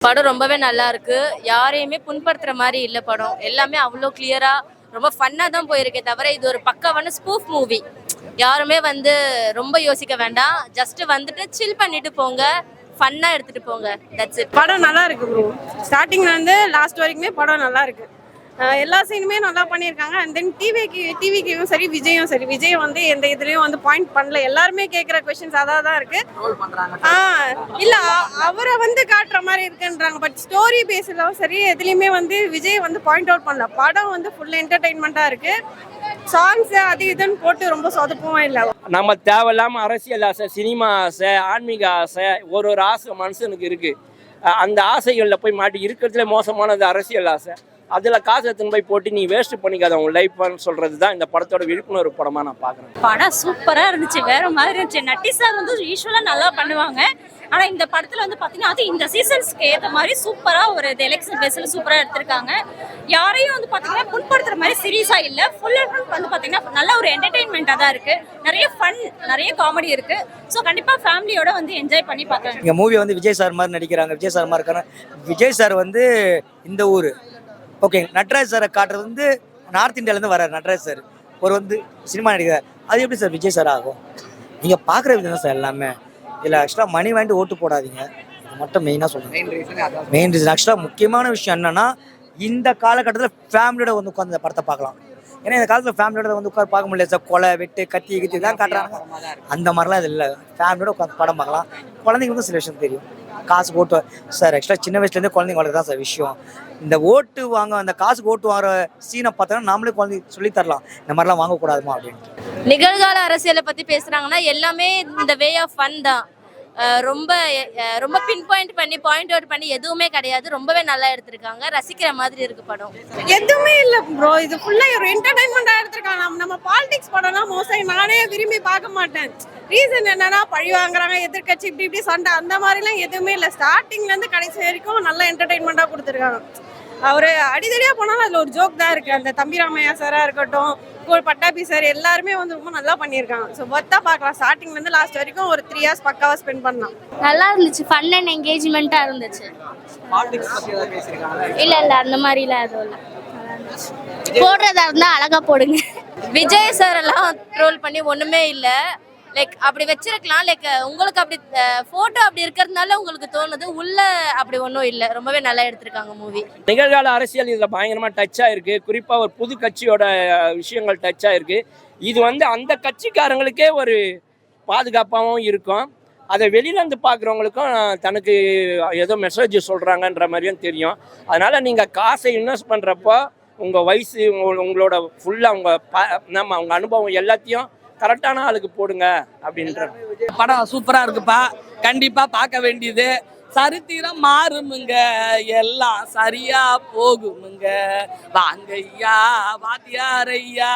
படம் ரொம்பவே நல்லா இருக்கு. யாரையுமே புண்படுத்துற மாதிரி இல்ல படம். எல்லாமே அவ்வளோ கிளியரா ரொம்ப ஃபன்னா தான் போயிருக்கே தவிர இது ஒரு பக்காவான ஸ்பூஃப் மூவி. யாருமே ரொம்ப யோசிக்க வேண்டாம். ஜஸ்ட் வந்துட்டு சில் பண்ணிட்டு போங்க. ஃபன்னா எடுத்துட்டு போங்க. That's it. படம் நல்லா இருக்கு ப்ரோ. ஸ்டார்டிங்ல இருந்து லாஸ்ட் வரைக்குமே படம் நல்லா இருக்கு. எல்லா சீனுமே நல்லா பண்ணியிருக்காங்க. அண்ட் தென் டிவிக்கும் சரி விஜயும் சரி, விஜய் எந்த இதுலயும் பாயிண்ட் பண்ணல. எல்லாருமே கேட்குற கொஸ்டின்ஸ் அதான் தான் இருக்கு. இல்ல அவரை காட்டுற மாதிரி இருக்குன்றாங்க. பட் ஸ்டோரி பேஸ்ல சரி எதுலையுமே விஜய் பாயிண்ட் அவுட் பண்ணல. படம் ஃபுல் என்டர்டைன்மெண்டா இருக்கு. சாங்ஸ் அது இதுன்னு போட்டு ரொம்ப சொதப்பவும் இல்லை. நம்ம தேவையில்லாம அரசியல் ஆசை, சினிமா ஆசை, ஆன்மீக ஆசை, ஒரு ஆசை மனுஷனுக்கு இருக்கு. அந்த ஆசைகளில் போய் மாட்டி இருக்கிறதுல மோசமானது அரசியல் ஆசை. அதில் காசு எடுத்துன்னு போய் போட்டு நீ வேஸ்ட் பண்ணிக்காத உங்க லைஃப்னு சொல்றது தான் இந்த படத்தோட விழிப்புணர்வு படமா நான் பார்க்குறேன். படம் சூப்பராக இருந்துச்சு, வேற மாதிரி இருந்துச்சு. நட்டி சார் யூஸ்வலாக நல்லா பண்ணுவாங்க. ஆனால் இந்த படத்தில் பார்த்தீங்கன்னா அது இந்த சீசன்ஸ்க்கு ஏற்ற மாதிரி சூப்பராக ஒரு எலெக்ஷன் பேஸில் சூப்பராக எடுத்திருக்காங்க. யாரையும் பார்த்தீங்கன்னா புண்படுத்துற மாதிரி சீரியஸாக இல்லை. ஃபுல் அண்ட் ஃபுல் பார்த்தீங்கன்னா நல்ல ஒரு என்டர்டெயின்மெண்ட்டாக தான் இருக்குது. நிறைய ஃபன், நிறைய காமெடி இருக்குது. ஸோ கண்டிப்பாக ஃபேமிலியோட என்ஜாய் பண்ணி பார்க்கலாம். இந்த மூவி விஜய் சார் மாதிரி நடிக்கிறாங்க. விஜய் சார் மாதிரி இருக்காங்க. விஜய் சார் இந்த ஊர் ஓகே. நட்ராஜ் சாரை காட்டுறது நார்த் இந்தியாவிலேருந்து வர்றாரு நட்ராஜ் சார். ஒரு சினிமா நடிக்கிறார். அது எப்படி சார் விஜய் சார் ஆகும்? நீங்கள் பார்க்குற விதம் தான் சார் எல்லாமே. இதில் ஆக்சுவலாக மணி வாங்கிட்டு ஓட்டு போடாதீங்க. இது மட்டும் மெயினாக சொல்லுங்கள். மெயின் ரீசன் ஆக்சுவலாக முக்கியமான விஷயம் என்னென்னா, இந்த காலகட்டத்தில் ஃபேமிலியோட உட்காந்து இந்த படத்தை பார்க்கலாம். ஏன்னா இந்த காலத்தில் ஃபேமிலியோட உட்காந்து பார்க்க முடியல சார். கொலை வெட்டு கத்தி கித்தி தான் காட்டுறாங்க. அந்த மாதிரிலாம் இது இல்லை. ஃபேமிலியோட உட்காந்து படம் பார்க்கலாம். குழந்தைங்களுக்கும் சில விஷயம் தெரியும். காசு ஓட்டு சார் ஆக்சுவலாக சின்ன வயசுலேருந்தே குழந்தைங்க வளர்க்கு தான் சார் விஷயம். இந்த ஓட்டு வாங்க அந்த காசுக்கு ஓட்டு வாங்குற சீனை பார்த்தோன்னா நாமளே குழந்தைங்க சொல்லி தரலாம், இந்த மாதிரிலாம் வாங்கக்கூடாதுமா அப்படின்ட்டு. நிகழ்கால அரசியலை பத்தி பேசுறாங்கன்னா எல்லாமே இந்த வே ஆஃப் ஃபன் தான். ரொம்ப பின் பாயிண்ட் பண்ணி எதுவுமே கிடையாது. ரொம்பவே நல்லா எடுத்திருக்காங்க. ரசிக்கிற மாதிரி இருக்கு படம். எதுவுமே இல்ல ப்ரோ. இது ஃபுல்லா ஒரு என்டர்டைன்மெண்டா எடுத்திருக்காங்க. நம்ம பாலிடிக்ஸ் படம்னா மோஸ்ட்லி நானே விரும்பி பார்க்க மாட்டேன். ரீசன் என்னன்னா பழி வாங்குறாங்க, எதிர்கட்சி இப்படி சண்டை, அந்த மாதிரிலாம் எதுவுமே இல்லை. ஸ்டார்டிங்ல இருந்து கடைசி வரைக்கும் நல்ல என்டர்டைன்மெண்டா கொடுத்துருக்காங்க. அவரு அடிதடியா போனாலும் அதுல ஒரு ஜோக் தான் இருக்கு. அந்த தம்பிராமையா சாரா இருக்கட்டும், பட்டாபி சார், எல்லாருமே ரொம்ப நல்லா பண்ணியிருக்காங்க. ஸோ ஒர்த்தா பார்க்கலாம். ஸ்டார்டிங்ல இருந்து லாஸ்ட் வரைக்கும் ஒரு 3 hours பக்காவா ஸ்பெண்ட் பண்ணலாம். நல்லா இருந்துச்சு. ஃபன் அண்ட் என்கேஜ்மெண்ட்டாக இருந்துச்சு. இல்லை அந்த மாதிரிலாம் எதுவும் இல்லை. போடுறதா இருந்தால் அழகா போடுங்க. விஜய் சார் எல்லாம் ட்ரோல் பண்ணி ஒண்ணுமே இல்லை. அப்படி வச்சிருக்கலாம். உங்களுக்கு அப்படி போட்டோ அப்படி இருக்கிறதுனால உங்களுக்கு தோணுது. உள்ள அப்படி ஒன்றும் இல்லை. ரொம்பவே நல்லா எடுத்திருக்காங்க மூவி. நிகழ்கால அரசியல் இதில் பயங்கரமாக டச் ஆயிருக்கு. குறிப்பாக ஒரு புது கட்சியோட விஷயங்கள் டச் ஆயிருக்கு. இது அந்த கட்சிக்காரங்களுக்கே ஒரு பாதுகாப்பாகவும் இருக்கும். அதை வெளியிலேருந்து பார்க்குறவங்களுக்கும் தனக்கு ஏதோ மெசேஜ் சொல்கிறாங்கன்ற மாதிரியும் தெரியும். அதனால் நீங்கள் காசை இன்வெஸ்ட் பண்ணுறப்போ உங்கள் வயசு, உங்களோட ஃபுல்லாக உங்கள் அனுபவம் எல்லாத்தையும் கரெக்டான ஆளுக்கு போடுங்க அப்படின்ற. படம் சூப்பரா இருக்குப்பா. கண்டிப்பா பார்க்க வேண்டியது. சரித்திரம் மாறுமுங்க, எல்லாம் சரியா போகுமுங்க. வாங்க ஐயா, வாத்தியார் ஐயா,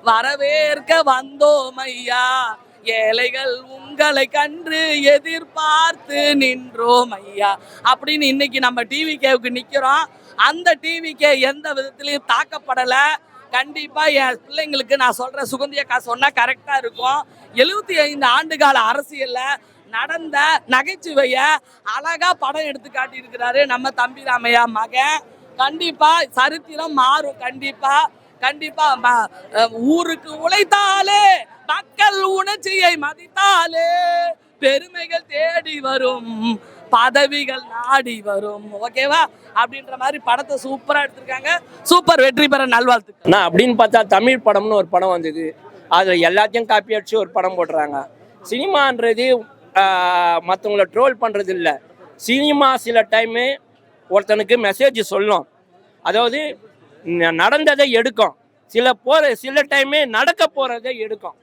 வரவேற்க வந்தோம் ஐயா. ஏழைகள் உங்களை கண்டு எதிர்பார்த்து நின்றோம் ஐயா அப்படின்னு இன்னைக்கு நம்ம டிவிகேவுக்கு நிக்கிறோம். அந்த டிவிகே எந்த விதத்திலையும் தாக்கப்படலை. கண்டிப்பா என் பிள்ளைங்களுக்கு நான் சொல்ற சுகந்திய காசு சொன்னா கரெக்டா இருக்கும். 75 ஆண்டுகால அரசியல்ல நடந்த நகைச்சுவைய அழகா படம் எடுத்து காட்டி இருக்கிறாரு நம்ம தம்பிராமையா மகன். கண்டிப்பா சரித்திரம் மாறும். கண்டிப்பா ஊருக்கு உழைத்தாலே, மக்கள் உணர்ச்சியை மதித்தாலே, பெருமைகள் தேடி வரும், பதவிகள் நாடி வரும். ஓகேவா? அப்படின்ற மாதிரி படத்தை சூப்பரா எடுத்திருக்காங்க. சூப்பர், வெற்றி பெற நல்வாழ்த்துக்கள். நான் அப்படின்னு பார்த்தா தமிழ் படம்னு ஒரு படம் வந்தது. அதில் எல்லாத்தையும் காப்பி அடிச்சு ஒரு படம் போடுறாங்க. சினிமான்றது மற்றவங்கள ட்ரோல் பண்ணுறது இல்லை. சினிமா சில டைமு ஒருத்தனுக்கு மெசேஜ் சொல்லும். அதாவது நடந்ததை எடுக்கும். சில டைமே நடக்க போகிறதை எடுக்கும்.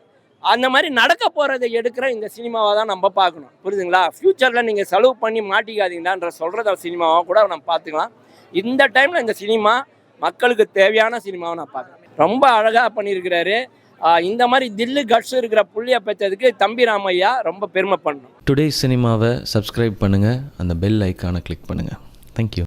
அந்த மாதிரி நடக்க போகிறதை எடுக்கிற இந்த சினிமாவை தான் நம்ம பார்க்கணும். புரியுதுங்களா? ஃப்யூச்சரில் நீங்கள் செலவு பண்ணி மாட்டிக்காதீங்களான்ற சொல்கிறத சினிமாவை கூட நம்ம பார்த்துக்கலாம். இந்த டைமில் இந்த சினிமா மக்களுக்கு தேவையான சினிமாவை நான் பார்க்குறேன். ரொம்ப அழகாக பண்ணியிருக்கிறாரு. இந்த மாதிரி தில்லு கட்ஸ் இருக்கிற புள்ளியை பெற்றதுக்கு தம்பிராமையா ரொம்ப பெருமை பண்ணணும். டுடே சினிமாவை சப்ஸ்கிரைப் பண்ணுங்கள், அந்த பெல் ஐக்கானை கிளிக் பண்ணுங்கள். தேங்க்யூ.